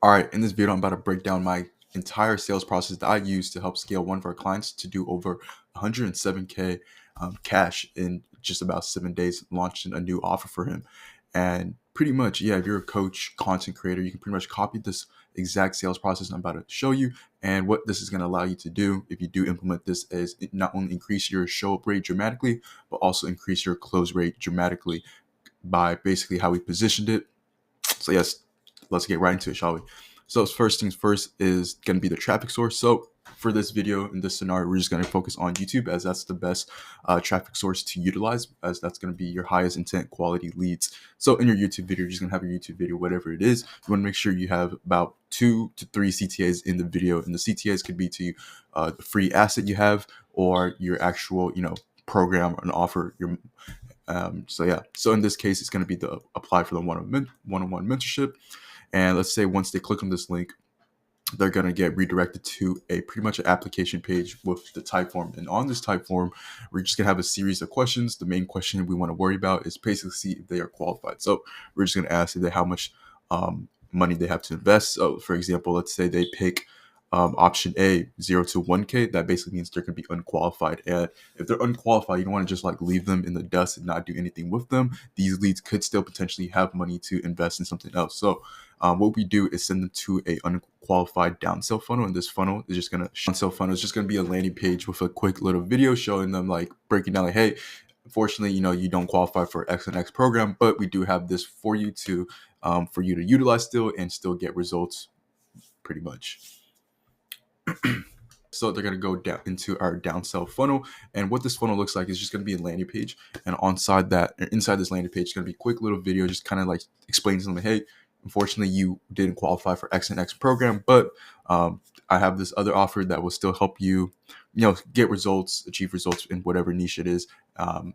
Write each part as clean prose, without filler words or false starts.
All right, in this video, I'm about to break down my entire sales process that I use to help scale one of our clients to do over 107K cash in just about 7 days, launching a new offer for him. And pretty much, yeah, if you're a coach, content creator, you can pretty much copy this exact sales process I'm about to show you. And what this is going to allow you to do, if you do implement this, is it not only increase your show up rate dramatically, but also increase your close rate dramatically by basically how we positioned it. So yes, let's get right into it, shall we? So first things first is going to be the traffic source. So for this video, in this scenario, we're just going to focus on YouTube, as that's the best traffic source to utilize, as that's going to be your highest intent quality leads. So in your YouTube video, you're just going to have your YouTube video, whatever it is. You want to make sure you have about 2 to 3 CTAs in the video. And the CTAs could be to the free asset you have, or your actual, program and offer. So in this case, it's going to be the apply for the one-on-one mentorship. And let's say once they click on this link, they're going to get redirected to a pretty much an application page with the type form. And on this type form, we're just going to have a series of questions. The main question we want to worry about is basically see if they are qualified. So we're just going to ask if they, how much money they have to invest. So for example, let's say they pick option A, 0 to 1K. That basically means they're going to be unqualified. And if they're unqualified, you don't want to just like leave them in the dust and not do anything with them. These leads could still potentially have money to invest in something else. So what we do is send them to a unqualified downsell funnel. And this funnel is just going to be a landing page with a quick little video showing them, like breaking down like, hey, unfortunately, you don't qualify for X and X program, but we do have this for you to utilize still and still get results pretty much. So they're going to go down into our downsell funnel. And what this funnel looks like is just going to be a landing page. And inside this landing page is going to be a quick little video, just kind of like explaining to them, hey, unfortunately, you didn't qualify for X and X program, but I have this other offer that will still help you, get results, achieve results in whatever niche it is.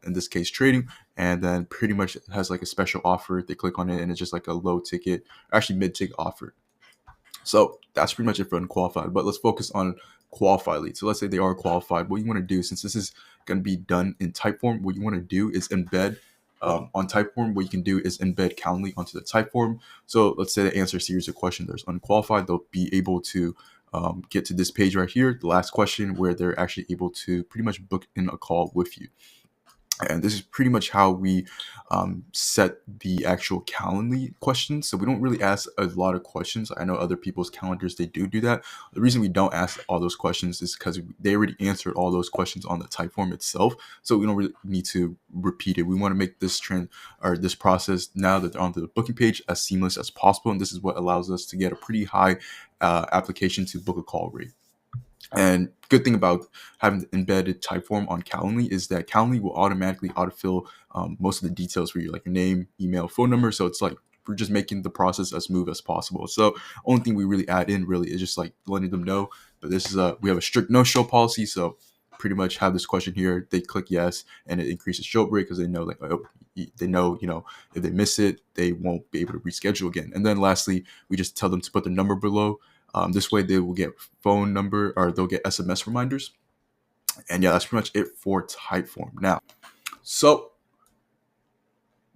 In this case, trading. And then pretty much it has like a special offer. They click on it and it's just like a low ticket, actually mid-ticket offer. So that's pretty much it for unqualified, but let's focus on qualified leads. So let's say they are qualified. What you want to do, since this is going to be done in Typeform, what you want to do is embed on Typeform. What you can do is embed Calendly onto the Typeform. So let's say they answer a series of questions. There's unqualified. They'll be able to get to this page right here, the last question, where they're actually able to pretty much book in a call with you. And this is pretty much how we set the actual Calendly questions. So we don't really ask a lot of questions. I know other people's calendars, they do that. The reason we don't ask all those questions is because they already answered all those questions on the Typeform itself. So we don't really need to repeat it. We want to make this this process, now that they're onto the booking page, as seamless as possible. And this is what allows us to get a pretty high application to book a call rate. And good thing about having the embedded Typeform on Calendly is that Calendly will automatically autofill most of the details for you, like your name, email, phone number. So it's like we're just making the process as smooth as possible. So only thing we really add in really is just like letting them know. But this is we have a strict no-show policy. So pretty much have this question here. They click yes, and it increases show rate because they know like if they miss it, they won't be able to reschedule again. And then lastly, we just tell them to put the number below. This way they will get phone number, or they'll get SMS reminders. And yeah, that's pretty much it for Typeform. Now, so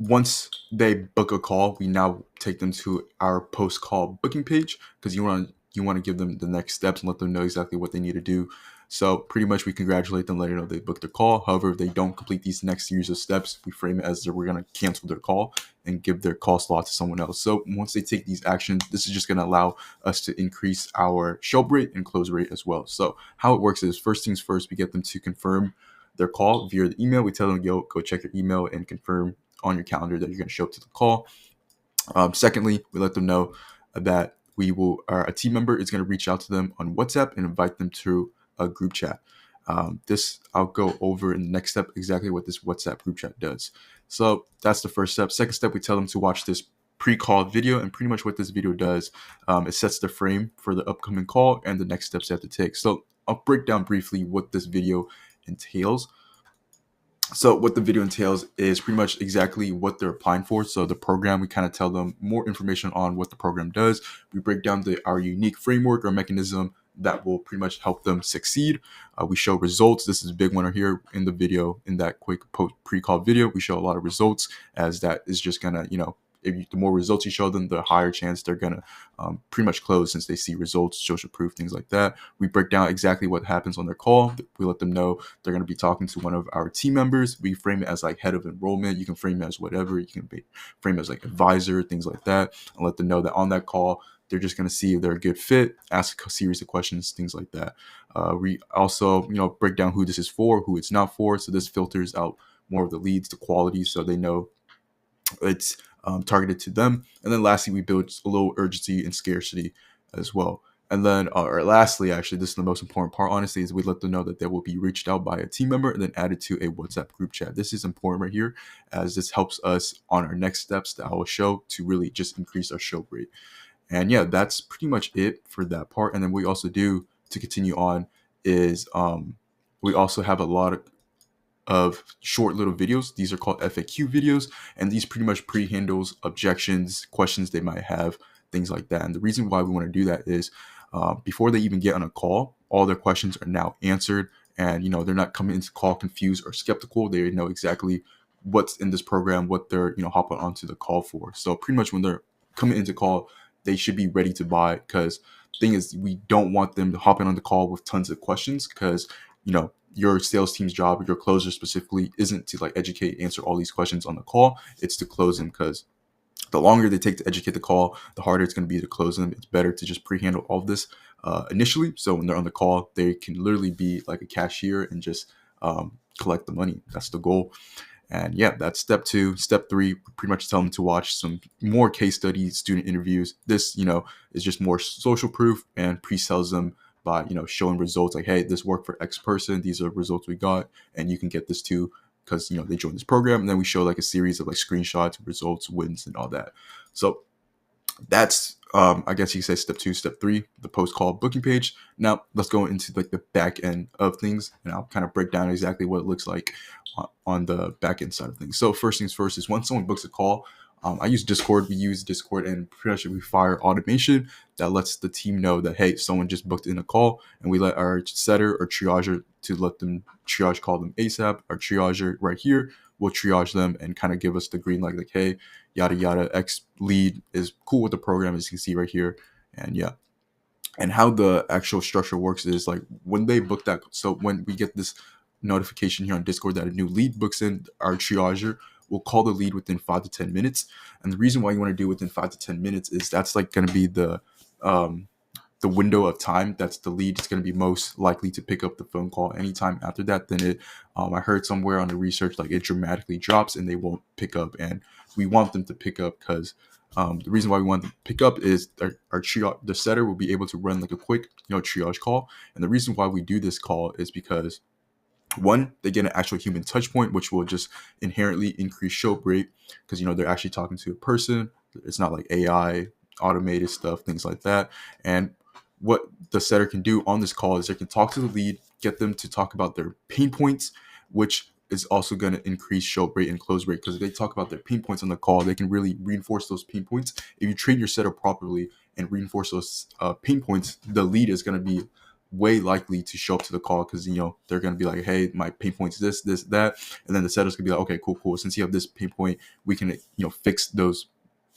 once they book a call, we now take them to our post-call booking page, because you want to give them the next steps and let them know exactly what they need to do. So pretty much we congratulate them, let them know they booked their call. However, if they don't complete these next series of steps, we frame it as we're going to cancel their call and give their call slot to someone else. So once they take these actions, this is just going to allow us to increase our show rate and close rate as well. So how it works is, first things first, we get them to confirm their call via the email. We tell them, go check your email and confirm on your calendar that you're going to show up to the call. Secondly, we let them know that a team member is going to reach out to them on WhatsApp and invite them to a group chat. This I'll go over in the next step exactly what this WhatsApp group chat does. So that's the first step. Second step, we tell them to watch this pre-call video, and pretty much what this video does, it sets the frame for the upcoming call and the next steps they have to take. So I'll break down briefly what this video entails. So what the video entails is pretty much exactly what they're applying for. So the program, we kind of tell them more information on what the program does. We break down our unique framework or mechanism that will pretty much help them succeed. We show results. This is a big one here in the video. In that quick pre-call video, we show a lot of results, as that is just gonna, the more results you show them, the higher chance they're gonna pretty much close, since they see results, social proof, things like that. We break down exactly what happens on their call. We let them know they're going to be talking to one of our team members. We frame it as like head of enrollment. You can frame it as whatever. You can frame it as like advisor, things like that, and let them know that on that call, they're just going to see if they're a good fit, ask a series of questions, things like that. We also, break down who this is for, who it's not for. So this filters out more of the leads, the quality, so they know it's targeted to them. And then lastly, we build a little urgency and scarcity as well. And then, or lastly, actually, this is the most important part, honestly, is we let them know that they will be reached out by a team member and then added to a WhatsApp group chat. This is important right here, as this helps us on our next steps that I will show to really just increase our show rate. And yeah, that's pretty much it for that part. And then we also do, to continue on, is we also have a lot of short little videos. These are called FAQ videos, and these pretty much pre-handles objections, questions they might have, things like that. And the reason why we want to do that is before they even get on a call, all their questions are now answered, and they're not coming into call confused or skeptical. They know exactly what's in this program, what they're hopping onto the call for. So pretty much when they're coming into call, they should be ready to buy, because thing is, we don't want them to hop in on the call with tons of questions, because your sales team's job, your closer specifically, isn't to like educate, answer all these questions on the call. It's to close them, because the longer they take to educate the call, the harder it's going to be to close them. It's better to just pre-handle all of this initially, so when they're on the call, they can literally be like a cashier and just collect the money. That's the goal. And yeah, that's step 2. Step 3, pretty much tell them to watch some more case studies, student interviews. This, is just more social proof, and pre-sells them by, showing results like, hey, this worked for X person. These are results we got, and you can get this too, because, they joined this program. And then we show like a series of like screenshots, results, wins, and all that. So that's, I guess you could say step 2. Step 3, the post-call booking page. Now let's go into like the back end of things, and I'll kind of break down exactly what it looks like on the back end side of things. So first things first is once someone books a call, I use Discord. We use Discord, and pretty much we fire automation that lets the team know that, hey, someone just booked in a call, and we let our setter or triager to let them triage call them ASAP. Our triager right here will triage them and kind of give us the green light, like, hey, yada yada, X lead is cool with the program, as you can see right here. And yeah, and how the actual structure works is like when they book that. So when we get this notification here on Discord that a new lead books in, our triager will call the lead within 5 to 10 minutes. And the reason why you want to do within 5 to 10 minutes is that's like going to be the window of time that's the lead is going to be most likely to pick up the phone call. Anytime after that, then it I heard somewhere on the research, like it dramatically drops and they won't pick up. And we want them to pick up, because the reason why we want them to pick up is our triage, the setter will be able to run like a quick triage call. And the reason why we do this call is because, one, they get an actual human touch point, which will just inherently increase show rate, because they're actually talking to a person. It's not like AI automated stuff, things like that. And what the setter can do on this call is they can talk to the lead, get them to talk about their pain points, which is also going to increase show rate and close rate, because if they talk about their pain points on the call, they can really reinforce those pain points. If you train your setter properly and reinforce those pain points, the lead is going to be way likely to show up to the call, because they're going to be like, hey, my pain point's this, that, and then the setter's gonna be like, okay, cool, since you have this pain point, we can fix those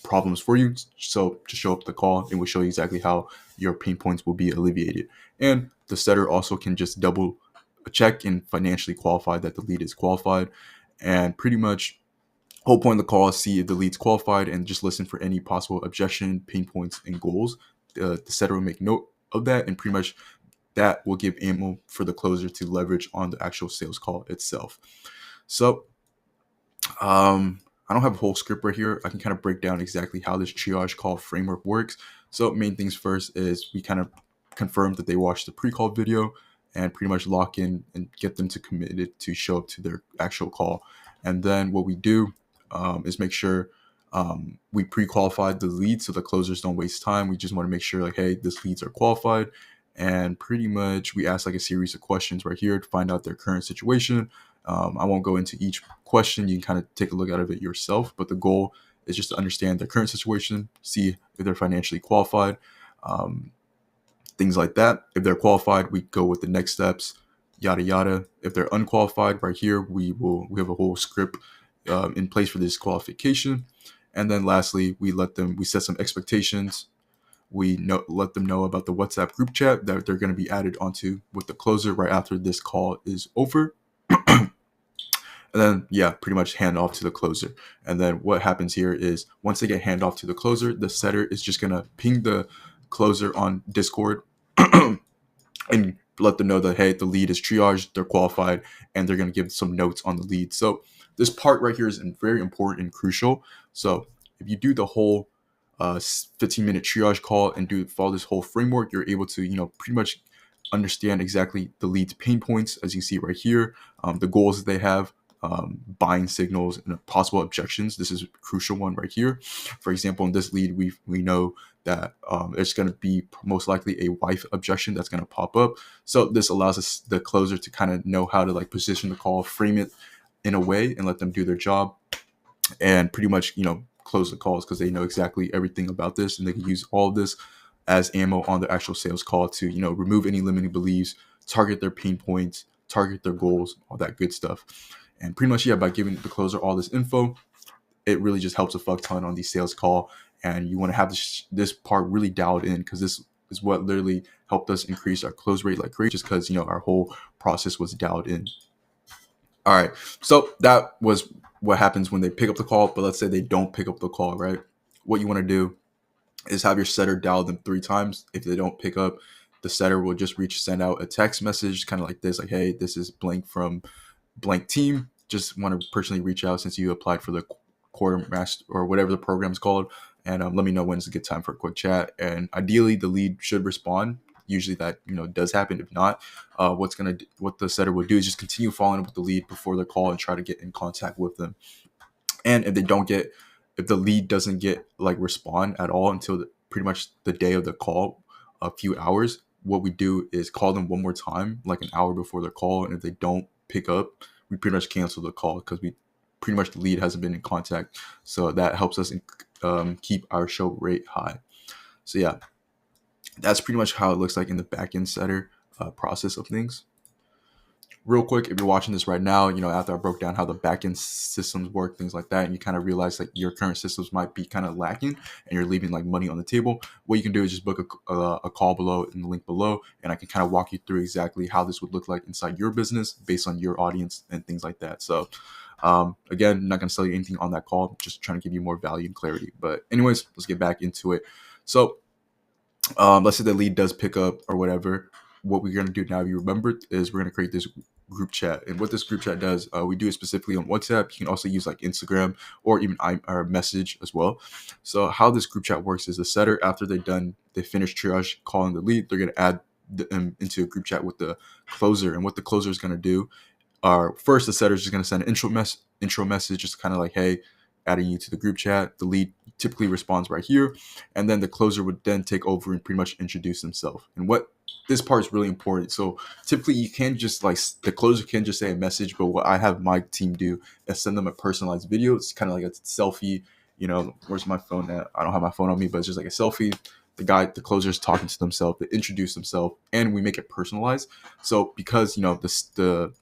problems for you. So to show up the call, and we'll show you exactly how your pain points will be alleviated. And the setter also can just double check and financially qualify that the lead is qualified. And pretty much whole point of the call is see if the lead's qualified and just listen for any possible objection, pain points, and goals. The setter will make note of that, and pretty much that will give ammo for the closer to leverage on the actual sales call itself. So I don't have a whole script right here. I can kind of break down exactly how this triage call framework works. So main things first is we kind of confirm that they watched the pre-call video, and pretty much lock in and get them to committed to show up to their actual call. And then what we do is make sure we pre-qualified the leads so the closers don't waste time. We just want to make sure like, hey, these leads are qualified. And pretty much we ask like a series of questions right here to find out their current situation. I won't go into each question. You can kind of take a look at it yourself, but the goal is just to understand their current situation, see if they're financially qualified, things like that. If they're qualified, we go with the next steps, yada yada. If they're unqualified, right here we have a whole script in place for this qualification. And then lastly, we set some expectations. Let them know about the WhatsApp group chat that they're going to be added onto with the closer right after this call is over. And then, yeah, pretty much hand off to the closer. And then what happens here is once they get hand off to the closer, the setter is just going to ping the closer on Discord and let them know that, hey, the lead is triaged, they're qualified, and they're going to give some notes on the lead. So this part right here is very important and crucial. So if you do the whole 15-minute triage call and follow this whole framework, you're able to, pretty much understand exactly the lead's pain points, as you see right here, the goals that they have, buying signals, and possible objections. This is a crucial one right here. For example, in this lead, we know that there's going to be most likely a wife objection that's going to pop up. So this allows us, the closer, to kind of know how to like position the call, frame it in a way, and let them do their job, and pretty much close the calls because they know exactly everything about this, and they can use all of this as ammo on the actual sales call to remove any limiting beliefs, target their pain points, target their goals, all that good stuff. And pretty much, yeah, by giving the closer all this info, it really just helps a fuck ton on the sales call. And you want to have this part really dialed in, because this is what literally helped us increase our close rate like crazy, just because our whole process was dialed in. All right, so that was what happens when they pick up the call. But let's say they don't pick up the call, right? What you want to do is have your setter dial them 3 times. If they don't pick up, the setter will just send out a text message kind of like this, like, hey, this is blank from blank team. Just want to personally reach out since you applied for the quartermaster or whatever the program's called, and let me know when's a good time for a quick chat. And ideally, the lead should respond. Usually that does happen. If not, what the setter will do is just continue following up with the lead before their call and try to get in contact with them. And if the lead doesn't get like respond at all until pretty much the day of the call, a few hours, what we do is call them one more time, like an hour before their call. And if they don't pick up, we pretty much cancel the call, because the lead hasn't been in contact. So that helps us keep our show rate high. So yeah, that's pretty much how it looks like in the backend setter process of things. Real quick, if you're watching this right now, after I broke down how the backend systems work, things like that, and you kind of realize like your current systems might be kind of lacking and you're leaving like money on the table, what you can do is just book a call below in the link below, and I can kind of walk you through exactly how this would look like inside your business based on your audience and things like that. So again, I'm not going to sell you anything on that call, just trying to give you more value and clarity. But anyways, let's get back into it. So let's say the lead does pick up or whatever. What we're going to do now, if you remember, is we're going to create this group chat. And what this group chat does, we do it specifically on WhatsApp. You can also use like Instagram or even our message as well. So how this group chat works is the setter, after they finish triage calling the lead, they're going to add them into a group chat with the closer. And what the closer is going to do, first the setter is just going to send an intro message, just kind of like, hey, adding you to the group chat. The lead typically responds right here, and then the closer would then take over and pretty much introduce himself. And what this part is really important. So typically you can't just like, the closer can just say a message, but what I have my team do is send them a personalized video. It's kind of like a selfie. Where's my phone at? I don't have my phone on me, but it's just like a selfie. The closer is talking to themselves, they introduce themselves, and we make it personalized. So because the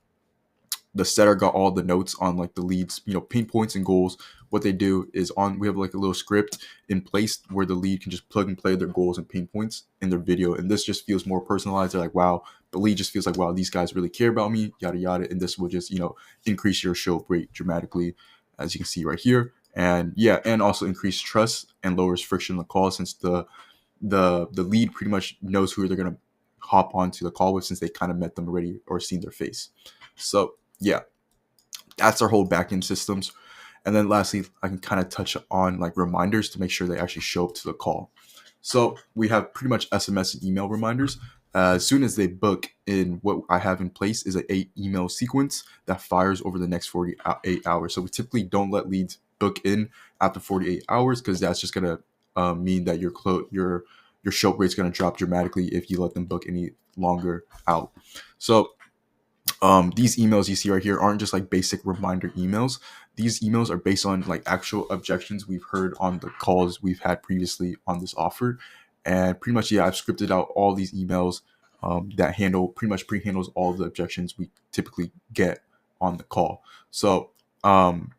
setter got all the notes on like the leads, pain points and goals, what they do is we have like a little script in place where the lead can just plug and play their goals and pain points in their video. And this just feels more personalized. They're like, wow, the lead just feels like, wow, these guys really care about me, yada, yada. And this will just, increase your show rate dramatically, as you can see right here. And yeah, and also increase trust and lowers friction in the call, since the lead pretty much knows who they're going to hop onto the call with, since they kind of met them already or seen their face. So yeah, that's our whole backend systems. And then lastly, I can kind of touch on like reminders to make sure they actually show up to the call. So we have pretty much SMS and email reminders. As soon as they book in, what I have in place is an 8 email sequence that fires over the next 48 hours. So we typically don't let leads book in after 48 hours, because that's just going to mean that your show rate is going to drop dramatically if you let them book any longer out. So these emails you see right here aren't just like basic reminder emails. These emails are based on like actual objections we've heard on the calls we've had previously on this offer. And pretty much, yeah, I've scripted out all these emails that pretty much pre-handles all of the objections we typically get on the call. So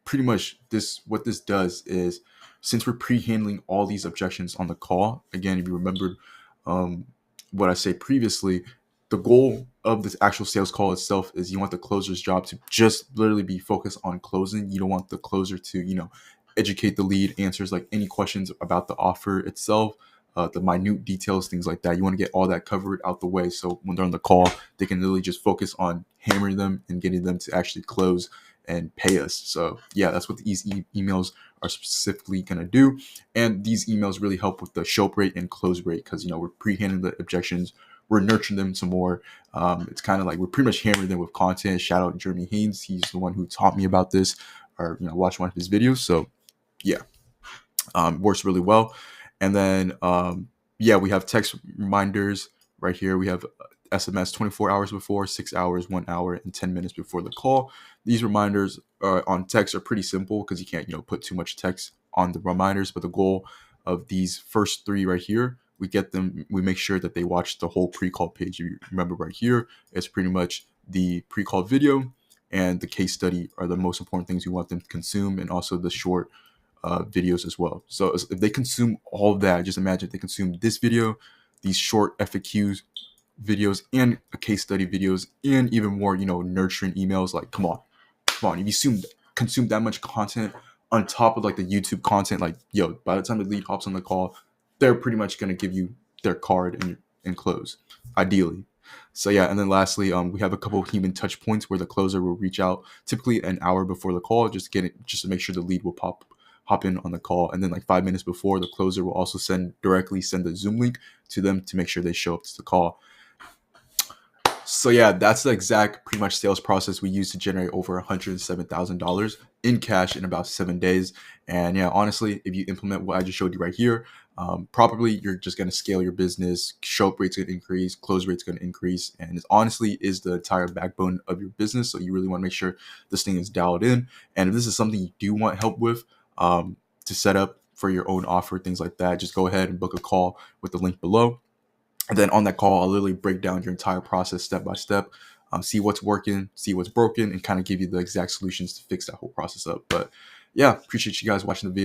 pretty much what this does is, since we're pre-handling all these objections on the call, again, if you remembered um, what I said previously, the goal of this actual sales call itself is you want the closer's job to just literally be focused on closing. You don't want the closer to, educate the lead, answers like any questions about the offer itself, the minute details, things like that. You want to get all that covered out the way, so when they're on the call, they can really just focus on hammering them and getting them to actually close and pay us. So yeah, that's what these emails are specifically going to do. And these emails really help with the show up rate and close rate, because we're pre-handling the objections, we're nurturing them some more. It's kind of like we're pretty much hammering them with content. Shout out Jeremy Haynes, he's the one who taught me about this, or watch one of his videos. So yeah, works really well. And then yeah, we have text reminders right here. We have SMS 24 hours before, 6 hours, 1 hour, and 10 minutes before the call. These reminders on text are pretty simple because you can't put too much text on the reminders. But the goal of these first three right here, we make sure that they watch the whole pre-call page. If you remember right here, it's pretty much the pre-call video and the case study are the most important things we want them to consume, and also the short videos as well. So if they consume all of that, just imagine if they consume this video, these short FAQs videos, and a case study videos, and even more, nurturing emails. Like, come on. If you consume that much content on top of like the YouTube content, like, by the time the lead hops on the call, they're pretty much going to give you their card and close, ideally. So yeah, and then lastly, we have a couple of human touch points where the closer will reach out typically an hour before the call, just to make sure the lead will hop in on the call. And then like 5 minutes before, the closer will also directly send the Zoom link to them to make sure they show up to the call. So yeah, that's the exact pretty much sales process we use to generate over $107,000 in cash in about 7 days. And yeah, honestly, if you implement what I just showed you right here properly, you're just going to scale your business. Show up rate's going to increase, close rate's going to increase, and it honestly is the entire backbone of your business. So you really want to make sure this thing is dialed in. And if this is something you do want help with to set up for your own offer, things like that, just go ahead and book a call with the link below. And then on that call, I'll literally break down your entire process step by step, see what's working, see what's broken, and kind of give you the exact solutions to fix that whole process up. But yeah, appreciate you guys watching the video.